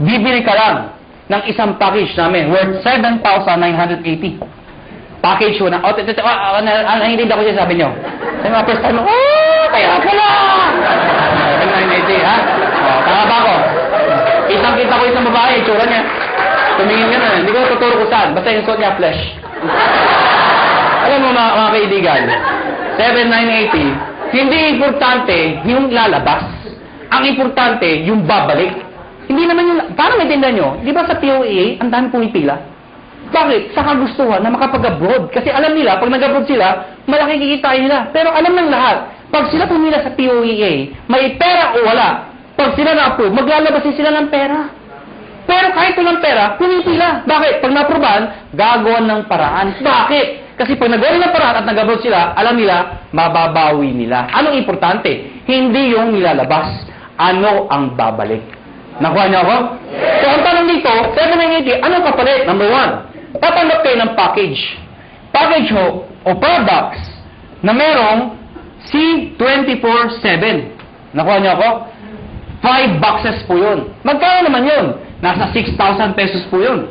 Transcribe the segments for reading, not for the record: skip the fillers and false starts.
bibili ka lang ng isang package namin worth 7,980. Package ko na, nahindind ako siya, sabi nyo. Sa mga first time, kaya pala! 7,980, ha? Tama ba ako? Kitang-kita ko isang babae, itsura niya. Tumingin ka na, hindi ko tuturo ko saan. Basta yung suot niya, flesh. Alam mo mga kaibigan, 7,980, hindi importante yung lalabas. Ang importante, yung babalik. Hindi naman yung, paano maintindihan nyo? Di ba sa POEA, ang dami pumipila? Bakit? Sa kagustuhan na makapag-abroad. Kasi alam nila, pag nag-abroad sila, malaki kikitain nila. Pero alam ng lahat, pag sila pumila sa POEA, may pera o wala. Pag sila na-approve, maglalabas sila ng pera. Pero kahit walang pera, pumipila. Bakit? Pag na-approvean, gagawan ng paraan. Bakit? Kasi pag nagawa ng paraan at nag-abroad sila, alam nila, mababawi nila. Anong importante? Hindi yung nilalabas. Ano ang babalik? Nakuha niyo ako? So, ang tanong dito, 7,980, anong kapalit? Number 1, tatanggap kayo ng package. Package o products na merong C24/7. Nakuha niyo ako? 5 boxes po yun. Magkano naman yun? Nasa 6,000 pesos po yun.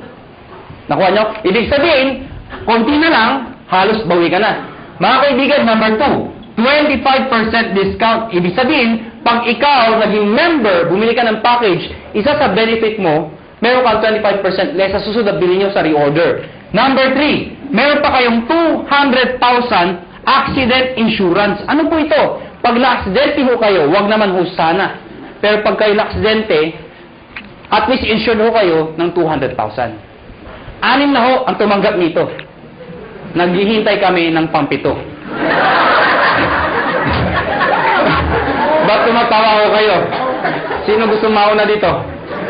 Nakuha niyo? Ibig sabihin, konti na lang, halos bawi ka na. Mga kaibigan, number 2, 25% discount. Ibig sabihin, pag ikaw naging member, bumili ka ng package, isa sa benefit mo, meron kang 25% less sa susunod na bilhin nyo sa reorder. Number 3, meron pa kayong 200,000 accident insurance. Ano po ito? Pag na-aksidente ho kayo, wag naman ho sana. Pero pag kayo na-aksidente, at least insured ho kayo ng 200,000. 6 na ho ang tumanggap nito. Naghihintay kami ng pampito. Ba't tumatawa ko kayo? Sino gusto mauna dito?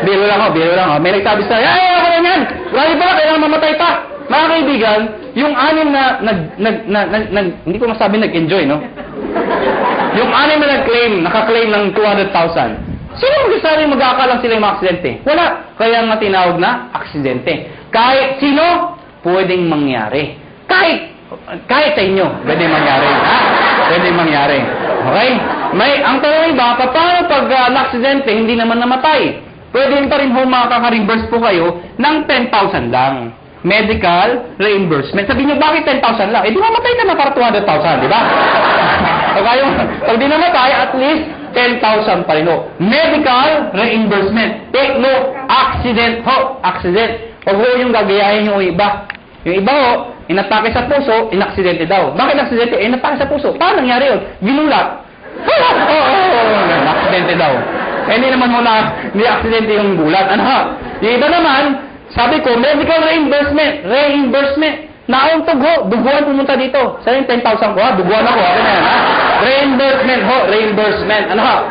Biro lang ho. May nagsabi sa, ako na yan! Grabe pala, kailangan mamatay pa! Mga kaibigan, yung 6 na hindi ko masabi nag-enjoy, no? Yung 6 na naka-claim ng 200,000. Sino magsasabi mag-aakalang sila yung mga aksidente? Wala. Kaya nga tinawag na aksidente. Kahit sino, pwedeng mangyari. Kahit sa inyo, pwedeng mangyari. Ha? Pwedeng mangyari. Okay? Ang tanong iba, paano pag na-aksidente, hindi naman namatay? Pwede pa rin ho makaka-reimburse po kayo ng 10,000 lang. Medical reimbursement. Sabi niyo, bakit 10,000 lang? Eh, di mamatay ka na para 200,000, di ba? Pag di namatay, at least 10,000 pa rin ho. Medical reimbursement. Take no, accident ho. Accident. Huwag ho yung gagayahin yung iba. Yung iba ho, inatake sa puso, inaksidente daw. Bakit inaksidente? Inatake sa puso. Paano nangyari yun? Ginulat. Aksidente daw. Hindi naman mo na ni-aksidente yung gulat. Ano ha? Yung iba naman, sabi ko, medical reimbursement. Nauntog ho, duguan pumunta dito. Sa yung 10,000 ko ha, duguan ako. Ano yan ha? Reimbursement. Ano ha?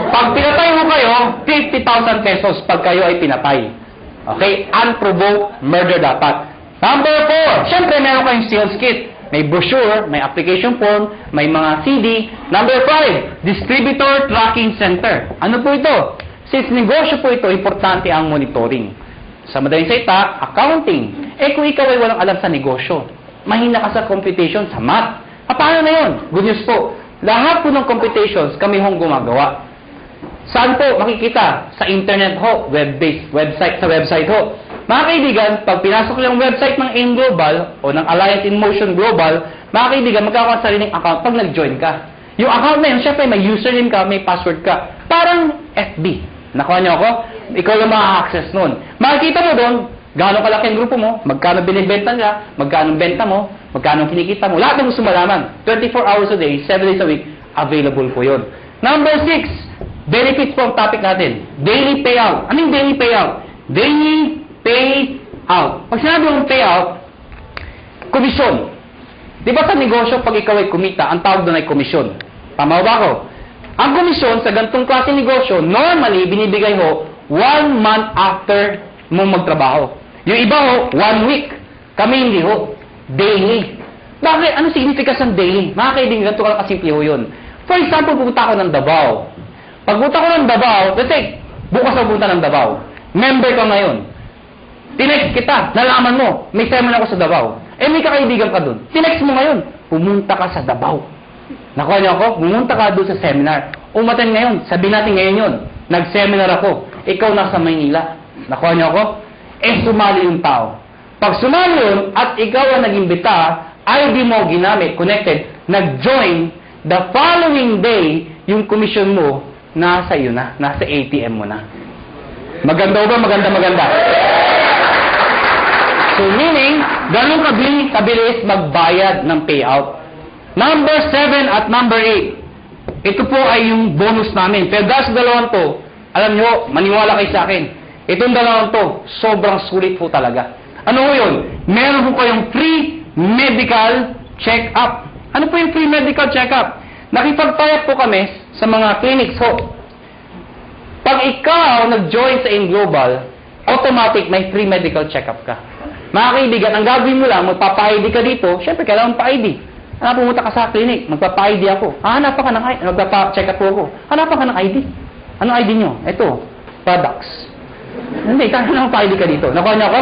Pag pinatay mo kayo, 50,000 pesos pag kayo ay pinatay. Okay? Unprovoked murder dapat. Number 4, syempre meron kayong sales kit. May brochure, may application form, may mga CD. Number 5, distributor tracking center. Ano po ito? Since negosyo po ito, importante ang monitoring. Sa madaling salita, accounting. Kung ikaw ay walang alam sa negosyo, mahina ka sa computation, sa math. Paano na yun? Good news po. Lahat po ng computations kami hong gumagawa. Saan po makikita? Sa internet ho, web-based, sa website ho. Mga kaibigan, pag pinasok yung website ng AIM Global o ng Alliance in Motion Global, mga kaibigan, magkakaroon sa sariling account pag nag-join ka. Yung account na yun, syempre may username ka, may password ka. Parang FB. Nakuha niyo ako? Ikaw yung maka-access nun. Makikita mo doon, gaano kalaki ang grupo mo, magkano binibenta nila, magkano benta mo, magkano kinikita mo. Lahat ng gusto malaman. 24 hours a day, 7 days a week, available po yun. Number 6, benefits po ang topic natin. Daily payout. Ano yung daily payout? Daily payout. Pag sinabi mong payout, komisyon. Di ba sa negosyo, pag ikaw ay kumita, ang tawag doon ay komisyon. Tama ba ako? Ang komisyon sa ganitong klase negosyo, normally, binibigay ho 1 month after mong magtrabaho. Yung iba ho, 1 week. Kami hindi ho. Daily. Bakit? Ano significance ng daily? Mga kaibigan, ganito ka lang kasimple ho yun. For example, pupunta ako ng Davao. Pag punta ko ng Davao, let's say, bukas ako punta ng Davao. Member ka ngayon. Tinext kita, nalaman mo, may seminar ako sa Davao. May kakaibigan ka dun. Tinext mo ngayon, pumunta ka sa Davao. Nakuha niyo ako? Pumunta ka doon sa seminar. Umaten ngayon, sabihin natin ngayon yun. Nag-seminar ako. ikaw nasa Maynila. Nakuha niyo ako? Sumali yung tao. Pag sumali yun, at ikaw ang nag-imbita, ID mo ginamit, connected, nag-join, the following day, yung commission mo, nasa iyo na, nasa ATM mo na. Maganda ba? Maganda. So meaning, ganun kabilis magbayad ng payout. Number 7 at number 8. Ito po ay yung bonus namin. Pero dahil sa dalawang to, alam nyo, maniwala kayo sa akin, itong dalawang to, sobrang sulit po talaga. Ano po yun? Meron po kayong free medical check-up. Ano po yung free medical check-up? Nakipag-tie-up po kami sa mga clinics ho. Pag ikaw nag-join sa InGlobal, automatic may free medical check-up ka. Mga kaibigan, ang gagawin mo lang, magpapa-ID ka dito, syempre kailangan pa-ID. Pumunta ka sa clinic, magpapa-ID ako. Hanapan ka ng ID, magpapa-check-up po ako. Hanapan ka ng ID. Anong ID nyo? Ito, products. Hindi, kaya naman pa-ID ka dito. Nakuha niyo ako?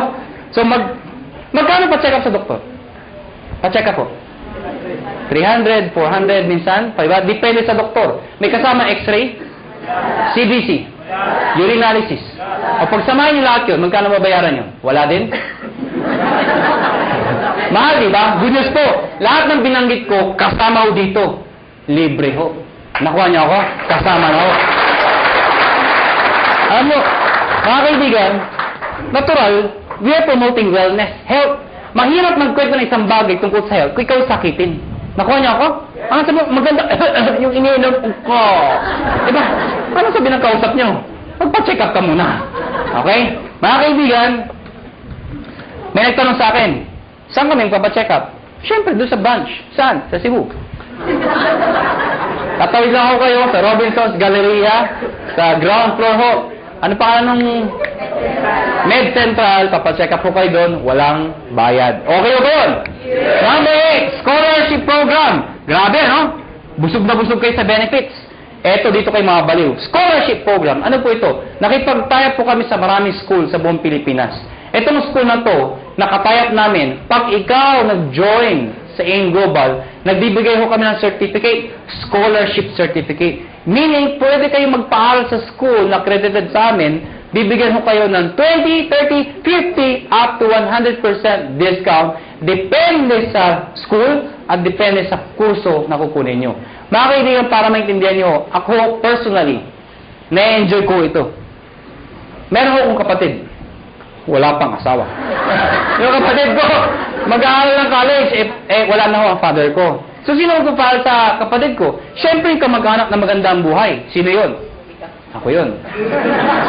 So, magkano pa-check up sa doktor? Pa-check up po? 300, 400, minsan, 500. Depende sa doktor. May kasama x-ray, CBC, urinalysis. O pagsamahin niyo lahat yun, magkano mabayaran nyo? Wala din? Mahal, di ba? Good news po. Lahat ng binanggit ko, kasama ho dito. Libre ho. Nakuha niyo ako? Kasama na ho. Alam mo, mga kaibigan, natural, we are promoting wellness, health. Mahirap magkwento ng isang bagay tungkol sa health kung ikaw sakitin. Nakuha niyo ako? Ano sabi mo, maganda, yung iniinom ko. Diba? Ano sabi ng kausap niyo? Magpa-check up ka muna. Okay? Mga kaibigan, may nagtanong sa akin, saan kami magpa-check up? Siyempre, doon sa branch. Saan? Sa Cebu. Tatawid lang ako kayo sa Robinson's Galleria, sa ground floor ho. Ano pa ng Med Central, papacheck up po kayo doon, walang bayad. Okay ba yun? Number 8, scholarship program. Grabe, no? Busog na busog kayo sa benefits. Eto, dito kayo mga baliw. Scholarship program. Ano po ito? Nakipag-tie-up po kami sa maraming school sa buong Pilipinas. Etong school na to, nakatayap namin, pag ikaw nag-join sa InGlobal, nagbibigay ho kami ng certificate, scholarship certificate. Meaning, pwede kayo magpaaral sa school na accredited sa amin, bibigyan ho kayo ng 20, 30, 50, up to 100% discount, depende sa school at depende sa kurso na kukunin nyo. Mga kaibigan, para maintindihan nyo, ako personally, na-enjoy ko ito. Meron akong kapatid. Wala pang asawa. Yung kapatid ko, mag-aaral ng college, wala na ho ang father ko. So, sino ang para sa kapatid ko? Siyempre, yung kamag-anak na maganda ang buhay. Sino yun? Ako yun.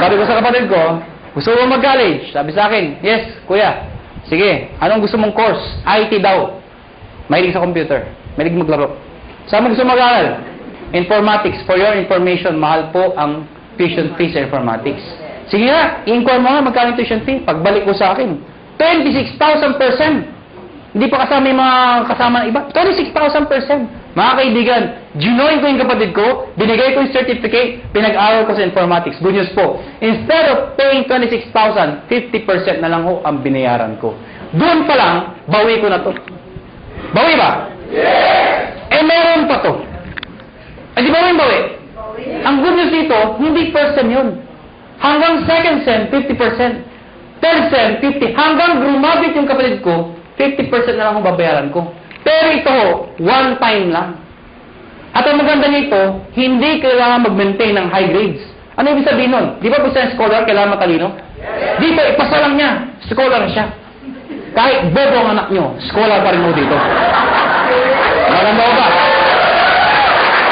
Sabi ko sa kapatid ko, gusto mo mag-college? Sabi sa akin, yes, kuya. Sige, anong gusto mong course? IT daw. Mahilig sa computer. Mahilig maglaro. Saan mo gusto mag-aaral? Informatics. For your information, mahal po ang tuition fee sa informatics. Sige nga, i-inquire mo nga magkano tuition fee. Pagbalik ko sa akin, 26,000%. Hindi pa kasama yung mga kasama ng iba. 26,000%. Mga kaibigan, ginoin ko yung kapatid ko, binigay ko yung certificate, pinag-aral ko sa informatics. Good news po. Instead of paying 26,000, 50% na lang ho ang binayaran ko. Doon pa lang, bawi ko na to. Bawi ba? Yes! Meron pa to. Di ba yung bawi? Ang good news dito, hindi first sem yun. Hanggang second sem, 50%. Third sem, 50%. Hanggang grumabit yung kapatid ko, 50% na lang ang babayaran ko. Pero ito, one time lang. At ang maganda nito, hindi kailangan mag-maintain ng high grades. Ano ibig sabihin nun? Di ba basta scholar, kailangan matalino? Yes. Dito, ipasa lang niya. Scholar siya. Kahit bobo ang anak nyo, scholar pa rin mo dito. Maganda ko ba?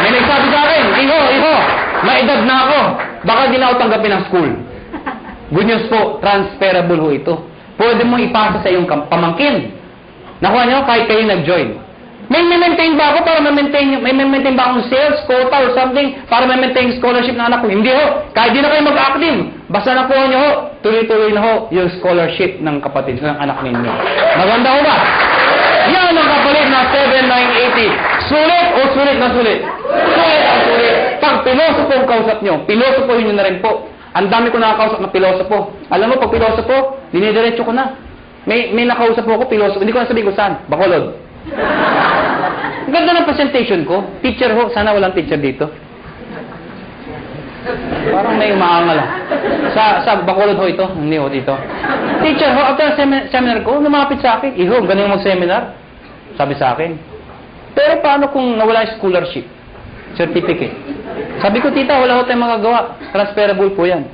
May nagsabi sa akin, Iho, may edad na ako. Baka di na ako tanggapin ng school. Good news po, transferable ho ito. Pwede mo ipasa sa iyong pamangkin. Nakuha niyo, kahit kayo nag-join. May maintain ba ako para may maintain ba akong sales, quota, or something para may maintain scholarship ng anak ko? Hindi ho. Kahit di na kayo mag-active. Basta nakuha niyo ho, tuloy-tuloy na ho yung scholarship ng kapatid, ng anak ninyo. Maganda ho ba? Yan ang kapalit na 7,980. Sulit o sulit na sulit? Sulit ang sulit. Pag pilosopo ang kausap nyo, pilosopohin nyo na rin po. Ang dami ko nakakausap na pilosopo. Alam mo, pag pilosopo, dinidiretso ko na. May nakausap ko pilosopo. Hindi ko na sabihin ko saan. Bacolod. Ganda ng presentation ko. Teacher ho. Sana walang teacher dito. Parang may umaangal ah. Sa Bacolod ho ito. Hindi ho dito. Teacher ho, after seminar ko, lumapit sa akin. Iho, galing mag-seminar. Sabi sa akin. Pero paano kung nawala yung scholarship? Certificate. Sabi ko, tita, wala ho tayong magagawa. Transferable po yan.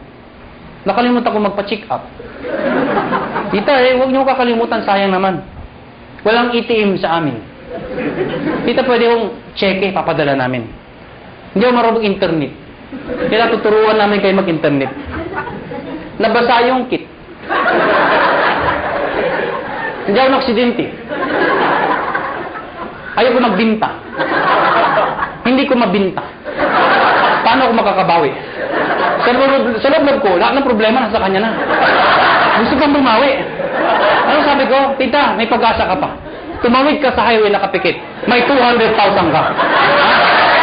Nakalimutan ko magpa-check up. Tita, huwag niyo kakalimutan, sayang naman. Walang ATM sa amin. Tita, pwede kong cheque, papadala namin. Hindi ako marunong internet. Kaya tuturuan namin kayo mag-internet. Nabasa yung kit. Hindi ako naksidente. Ayaw ko magbinta. Hindi ko mabinta. Paano ako makakabawi? Sa loob ko, lahat ng problema nasa kanya na. Gusto kang bumawi. Ano sabi ko? Tita, may pag-asa ka pa. Tumawid ka sa highway na kapikit. May 200,000 ka.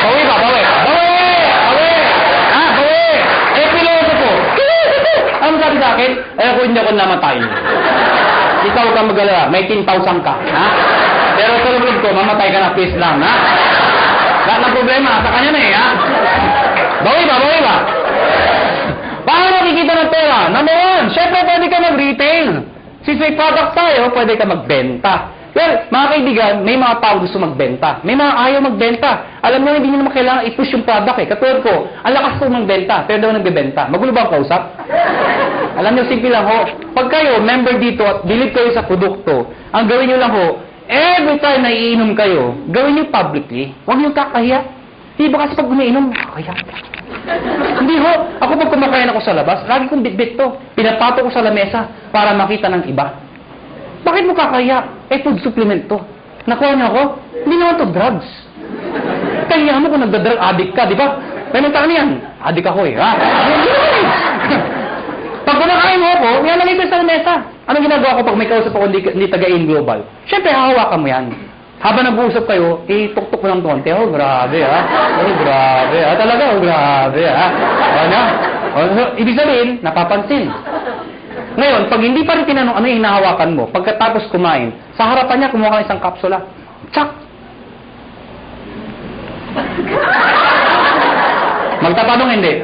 Bawi ba? Bawi. Bawi! Bawi! Ha? Bawi! Eh, piloto ko. Ano sabi sa akin? Eh, ako hindi ako namatay. Ikaw huwag kang mag-alala. May 10,000 ka. Ha? Pero sa loob ko, mamatay ka na, please lang. Ha? Lahat ng problema, sa kanya na eh. Ha? Bawi ba? Bawi ba? Paano makikita ng pera? Number one, syempre pwede ka mag-retail. Since may product tayo, pwede ka magbenta. Well, mga kaibigan, may mga tao gusto magbenta. May mga ayaw magbenta. Alam mo, hindi nyo naman kailangan i-push yung product eh. Katulad ko, ang lakas ko magbenta, pero daw nagbebenta. Magulo ba ang kausap? Alam nyo, simple lang ho. Pag kayo, member dito at believe kayo sa produkto, ang gawin nyo lang ho, every time na iinom kayo, gawin nyo publicly. Huwag nyo kakahiya. Di ba kasi pag umiinom, nakakahiya. Hindi ho. Ako pag kumakain ako sa labas, lagi kong bitbit to. Pinapato ko sa lamesa para makita ng iba. Bakit mo kakaya? Eh, food supplement to. Nakuha niyo ako? Hindi naman to drugs. Kaya mo kung nagda-drug addict ka, di ba? May nagtaan yan. Addict ako eh, ha? Pag kumakain mo ako, yan lang ito sa lamesa. Anong ginagawa ko pag may kausap ako hindi taga-in global? Siyempre, hahawakan mo yan. Habang nag-uusap kayo, tuktok ko ng konti. Oh, grabe, ha? Oh, grabe, ha? Talaga, oh, grabe, ha? Ano? Ibig sabihin, napapansin. Ngayon, pag hindi pa rin tinanong ano yung hinahawakan mo, pagkatapos kumain, sa harapan niya, kumuha ka ng isang kapsula. Tsak! Magtatanong hindi.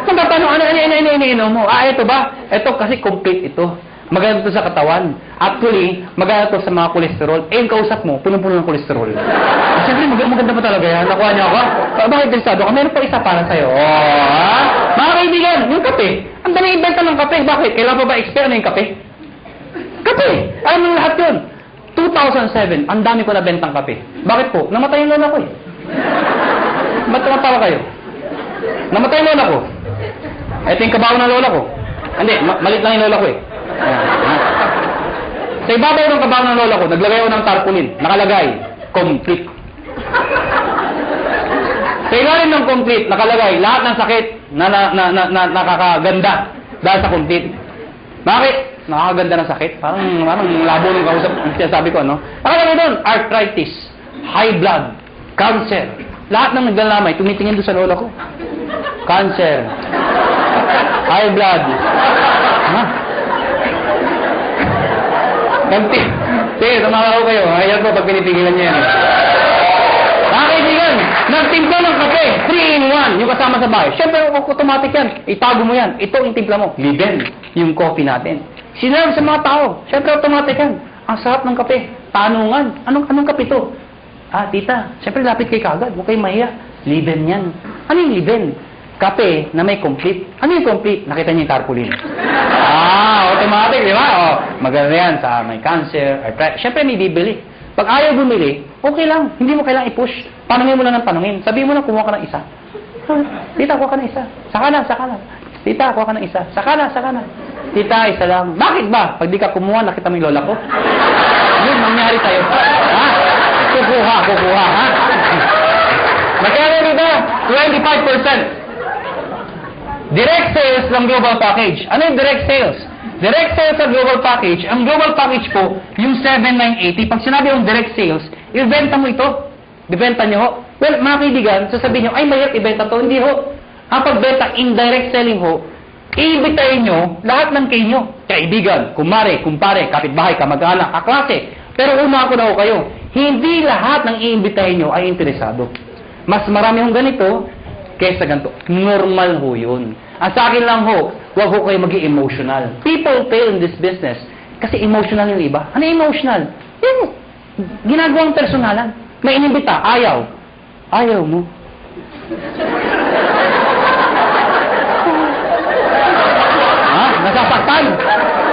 Magtatanong, ano mo? Ito ba? Ito kasi complete ito. Maganda ito sa katawan. Actually, maganda ito sa mga kolesterol. Eh, yung kausap mo, punong-puno ng kolesterol. Siyempre, maganda pa talaga yan. Nakuha niyo ako? Bakit interesado ka? Meron pa isa para sa'yo. Oh, ha? Mga kaibigan, yung kape. Ang dami ibenta ng kape. Bakit? Kailan pa ba expert na yung kape? Kape! Alam mo lahat yun. 2007, ang dami ko nabentang kape. Bakit po? Namatay yung lola ko eh. Ba't tumatawa kayo? Namatay yung lola ko. Ito yung kabaw ng lola ko. Hindi, malit lang yung lola ko eh. Sa ibabaw ng kabaw ng lola ko, naglagay ako ng tarpaulin. Nakalagay, complete. Sa ilalim ng complete, nakalagay, lahat ng sakit na nakakaganda dahil sa complete. Bakit? Nakakaganda ng sakit? Parang labo ng kausap. Sabi ko, ano? Nakalagay doon, arthritis, high blood, cancer. Lahat ng naglalamay, tumitingin doon sa lola ko. Cancer, high blood. Ha? Kanti. Sige, tumawa ko kayo. Ayan po pag pinipigilan niya yan. Mga kaibigan, nagtimpla ng kape. 3-in-1. Yung kasama sa bahay. Siyempre, automatic yan. Itago mo yan. Ito yung timpla mo. Liben. Yung coffee natin. Sinarap sa mga tao. Siyempre, automatic yan. Ang sarap ng kape. Tanungan. Anong kape to? Ah, tita. Siyempre, lapit kay kagad. Huwag kayong mahiya. Liben yan. Ano yung liben? Kape na may complete. Ano yung complete? Nakita niyo yung tarpaulin. Automatic, di ba? Oh, maganda yan sa may cancer, arthritis. Siyempre, may bibili. Pag ayaw bumili, okay lang. Hindi mo kailangang i-push. Panungin mo lang ng panungin. Sabihin mo lang, kumuha ka ng isa. Tita, kuha ka ng isa. Saka na. Tita, kuha ka ng isa. Saka na. Tita, isa lang. Bakit ba? Pag di ka kumuha, nakita mo yung lola ko. Yun, mangyari tayo. Ha? Kukuha, ha? Magkano dito? 25%. Direct sales ng global package. Ano yung direct sales? Direct sales sa global package, ang global package po, yung 7,980, pag sinabi yung direct sales, ibenta mo ito. Ibenta nyo ho. Well, mga kaibigan, sasabihin nyo, ay mahirap ibenta to. Hindi ho. Ang pagbenta, indirect selling ho, iibitayin nyo lahat ng kayo. Kaibigan, kumare, kumpare, kapitbahay, kamag-anak, kaklase. Pero umako na ho kayo, hindi lahat ng iimbitahin nyo ay interesado. Mas marami hong ganito, kesa ganito. Normal ho yun. Ang sa akin lang ho, huwag ho kayo maging emotional. People fail in this business kasi emotional yung iba. Ano emotional? Yung ginagawang personalan. May inimbita, ayaw. Ayaw mo. Ha? Nasasaktan.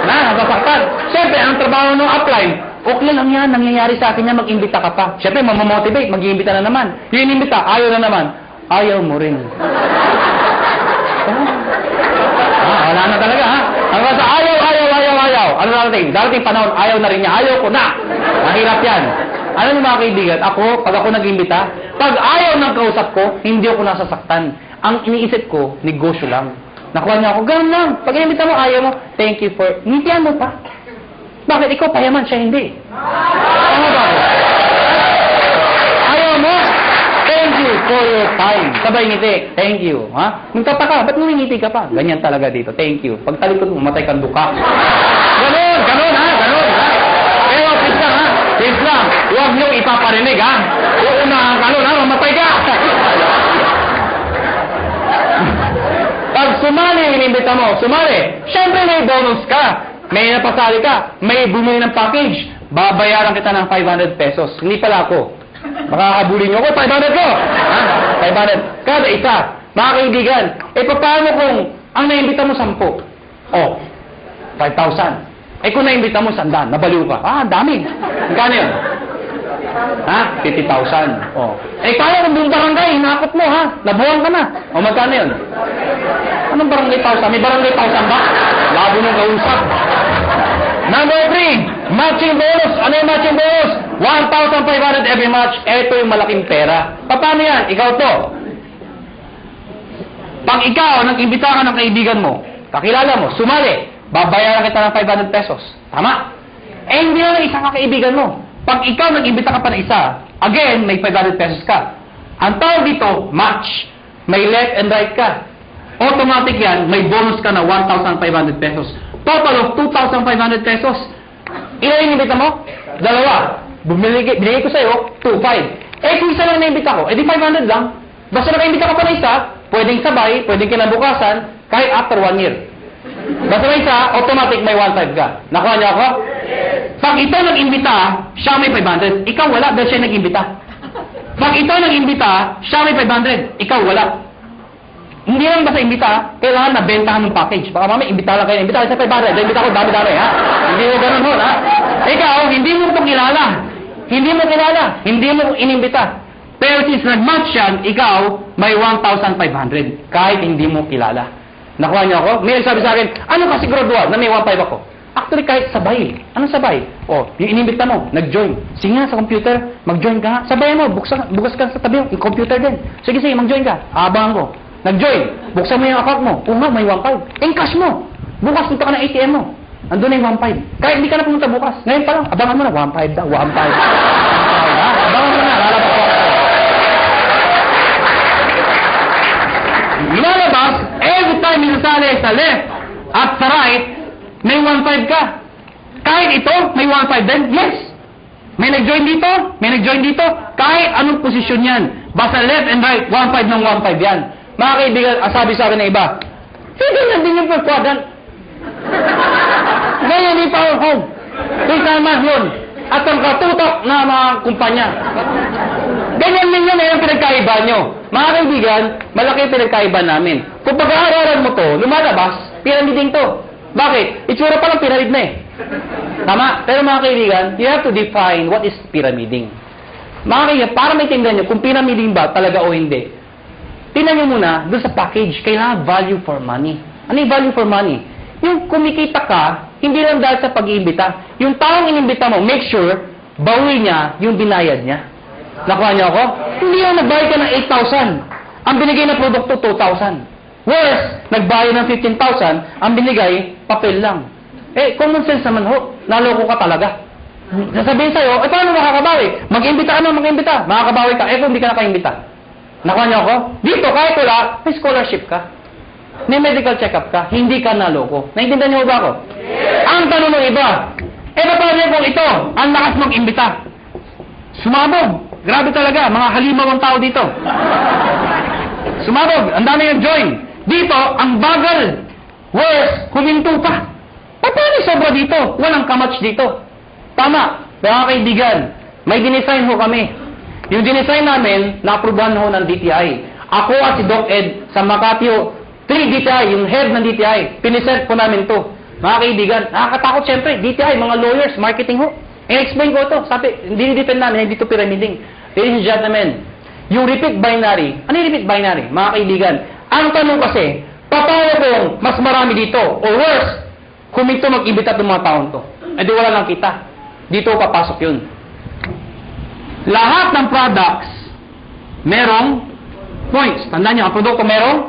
Nasasaktan. Siyempre, ang trabaho ng upline, okay lang yan, nangyayari sa akin yan, mag-imbita ka pa. Siyempre, mamamotivate, mag-iimbita na naman. Yung inimbita, ayaw na naman. Ayaw mo rin. Wala na talaga, ha? Ang sa ayaw. Ano darating panahon, ayaw na rin niya. Ayaw ko na. Mahirap yan. Ano yung mga kaibigan? Ako, pag ako nag-imbita, pag ayaw ng kausap ko, hindi ako nasasaktan. Ang iniisip ko, negosyo lang. Nakuha niya ako, ganun lang. Pag inimbita mo, ayaw mo, thank you for... Ngitian mo pa. Bakit ikaw payaman, siya hindi? Ano ba? Ayaw mo? Thank you for your time. Sabay ngiti, thank you. Ha? Magtataka, ba't ngumingiti ka pa? Ganyan talaga dito, thank you. Pag talikod mo, matay kang duka. Ganun, ha? Pero, please lang, huwag niyong ipaparinig, ha? Uunahan ka nun, ha? Mamatay ka! Pag sumali, inimbita mo, sumali. Siyempre may bonus ka. May napasali ka. May bumili ng package. Babayaran kita ng 500 pesos. Hindi pala ako. Makakabuli niyo ako, 500 ko! Ha? 500. Kada isa. Mga kaibigan, paano kung ang naimbita mo 10? Oh, 5,000. Kung naimbita mo 100, nabaliw ka. Dami. Magkano yun? Ha? 50,000. Oh. Paano kung doon barangay, hinakot mo, ha? Nabuhan ka na. O, magkano yun? Anong barangay 1,000? May barangay 1,000 ba? Labo nung kausap. Number 3, matching bonus. Ano yung matching bonus? 1,500 every match. Ito yung malaking pera. Paano yan? Ikaw to. Pag ikaw, nag-imbita ka ng kaibigan mo, kakilala mo, sumali, babayaran kita ng 500 pesos. Tama? Hindi na isang kakaibigan mo. Pag ikaw nag-imbita ka pa ng isa, again, may 500 pesos ka. Ang tawag dito, match. May left and right ka. Automatic yan, may bonus ka na 1,500 pesos. Total of 2,500 pesos. Ilan yung imbita mo? 2. Binigay ko sa'yo, 2,500. Kung isa lang na-imbita ko, di 500 lang. Basta naka-imbita ka pa ng isa, pwedeng sabay, pwedeng kinabukasan, kahit after 1 year. Basta may isa, automatic may 1,500 ka. Nakuha niyo ako? Pag ito nag-imbita, siya may 500. Ikaw wala, dahil siya nag-imbita. Pag ito nag-imbita, siya may 500. Ikaw wala. Hindi lang basta imbita, kailangan na bentahan ng package. Baka mamaya, imbita lang kayo. Imbita kayo sa 500. Imbita ko dami-dami, ha? Hindi mo ganun ho, ha? Ikaw, hindi mo ito kilala. Hindi mo inimbita. Pero since nag-match yan, ikaw, may 1,500. Kahit hindi mo kilala. Nakuha niyo ako? May sabi sa akin, ano kasi gradual na may 1,500 ako? Actually, kahit sabay. Anong sabay? Yung inimbita mo, nag-join. Sige nga sa computer, mag-join ka nga. Sabayan mo, bukas ka sa tabi yung computer din. Sige, mag-join ka. Abangan ko. Nag-join. Buksan mo yung account mo. May 1,500. Encash mo. Bukas punta ka ng ATM mo. Andun na yung 1,500. Kahit hindi ka na pumunta bukas. Ngayon pa lang, abangan mo na. 1,500 daw. 1,500. Abangan mo na. Lalabas ko. Lumalabas, every time minasali sa left at sa right, may 1,500 ka. Kahit ito, may 1,500 din. Yes. May nag-join dito. Kahit anong posisyon yan. Basta left and right, 1,500 ng 1,500 yan. Mga kaibigan, sabi sa akin ng iba, hindi na din yung per quadrant. Ngayon, hindi power home. Kung naman yun. At ang katutok na mga kumpanya. Ganyan din yun, yung pinagkaiba nyo. Mga kaibigan, malaki yung pinagkaiba namin. Kung pag-aaralan mo to, lumalabas, pyramiding to. Bakit? Itsura pa lang pyramid na eh. Tama? Pero mga kaibigan, you have to define what is pyramiding. Mga kaibigan, para maintindihan nyo kung pyramiding ba talaga o hindi. Tingnan nyo muna, doon sa package, kailangan value for money. Ano yung value for money? Yung kumikita ka, hindi lang dahil sa pag-iimbita. Yung taong inimbita mo, make sure, bawi niya yung binayad niya. Nakuha niyo ako? Hindi lang nagbayad ka ng 8,000. Ang binigay na produkto, 2,000. Worse, nagbayad ng 15,000, ang binigay, papel lang. Common sense naman ho, naloko ka talaga. Sasabihin sa'yo, paano makakabawi? Mag-imbita ka na, makakabawi ka. Kung hindi ka nakaimbita. Nakuha niyo ako? Dito, kahit wala, may scholarship ka. May medical check-up ka. Hindi ka naloko. Naintindihan niyo ba ako? Yes. Ang tanong ng iba, paano kung ito, ang lakas mag-imbita? Sumabog. Grabe talaga, mga halimaw ang tao dito. Sumabog, ang dami yung join. Dito, ang bagal. Worse, huminto pa. Paano sobra dito? Walang kamatch dito. Tama, mga kaibigan, may dinesign ho kami. Yung dinesign namin, na-aprobahan ho ng DTI. Ako at si Doc Ed sa Makati ho, 3 DTI, yung head ng DTI, pinisent po namin to. Mga kaibigan, nakakatakot syempre, DTI, mga lawyers, marketing ho. I-explain ko to. Sabi, hindi depend namin, hindi to pyramiding. Ladies and gentlemen, yung repeat binary, ano yung repeat binary? Mga kaibigan, ang tanong kasi, paano kung mas marami dito? Or worse, kung ito mag-ibita itong mga taon to. Eh di wala lang kita. Dito papasok yun. Lahat ng products, merong points. Tandaan nyo, ang produkto merong?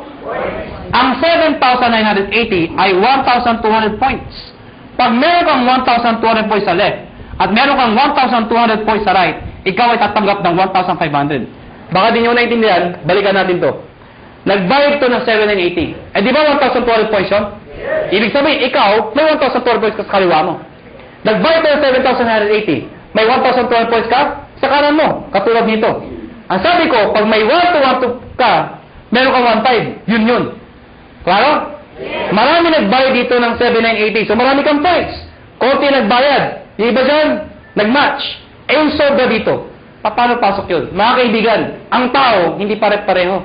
Ang 7,980 ay 1,200 points. Pag meron kang 1,200 points sa left, at meron kang 1,200 points sa right, ikaw ay tatanggap ng 1,500. Baka di nyo naintindihan, balikan natin to. Nagbayad to ng 7,980. Eh di ba 1,200 points yun? Ibig sabihin, ikaw, may 1,200 points ka sa kaliwa mo. Nagbayad to ng 7,980. May 1,200 points ka sa kanan mo, katulad nito. Ang sabi ko, pag may 1,200 ka, meron kang 1,500. Yun. Klaro? Marami nagbayad dito ng 7,980. So marami kang points. Konti nagbayad. Yung iba dyan, nag-match. Eh yung sobra dito. Paano pasok yun? Mga kaibigan, ang tao, hindi pare-pareho.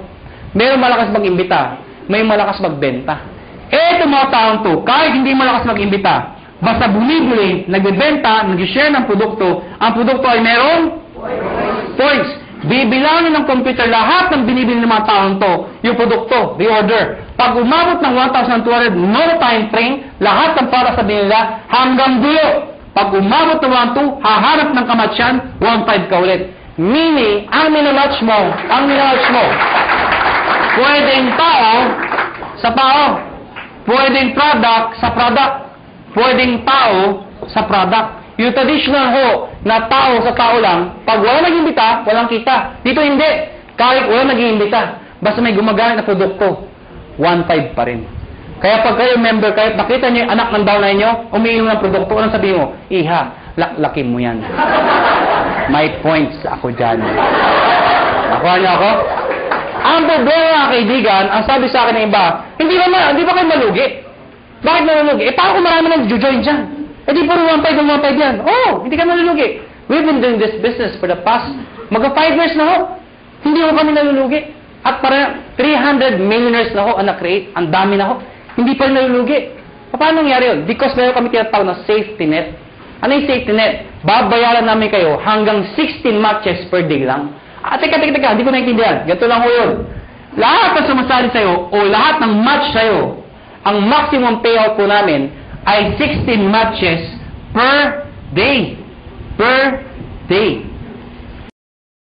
Mayroong malakas mag-imbita, may malakas magbenta. Eto mga taong to, kahit hindi malakas mag-imbita, basta bumibili, nagbebenta, nag-share ng produkto, ang produkto ay merong points. Bibilangin ng computer lahat ng binibili ng mga taong to, yung produkto, reorder. Pag umabot ng 1,200, no time frame, lahat ng para sa binila hanggang dulo. Pag umabot ng 1,200, hahanap ng kamatsyan, 1,500 ka ulit. Meaning, ang minamatch mo, pwedeng tao sa tao, pwedeng product sa product, pwedeng tao sa product. Yung traditional ho, na tao sa tao lang, pag wala nag-imbita, walang kita. Dito hindi. Kahit wala nag-iimbita, basta may gumagamit na produkto, 1,500 pa rin. Kaya pag kayo member, kahit nakita niyo yung anak ng downline niyo, umiinom ng produkto, anong sabihin mo? Iha, laklakin mo yan. May points ako dyan. Nakuha niyo ako? Ang problema, kaibigan, ang sabi sa akin ng iba, hindi ba kayo malugi? Bakit malugi? Eh, paano kung marami nang join dyan? Eh, di puro 1,500 yan. Oh, hindi ka nalulugi. We've been doing this business for the past, mag-5 years na ho. Hindi ho kami nalulugi. At para 300 millionaires na ho ang na-create. Ang dami na ho. Hindi pa rin nalulugi. Paano nangyari yun? Because meron kami tinatawag na safety net. Ano yung safety net? Babayaran namin kayo hanggang 16 matches per day lang. Teka, hindi ko naintindihan. Ganito lang ho yun. Lahat na sumasali sa'yo o lahat ng match sa'yo, ang maximum payout po namin ay 16 matches per day. Per day.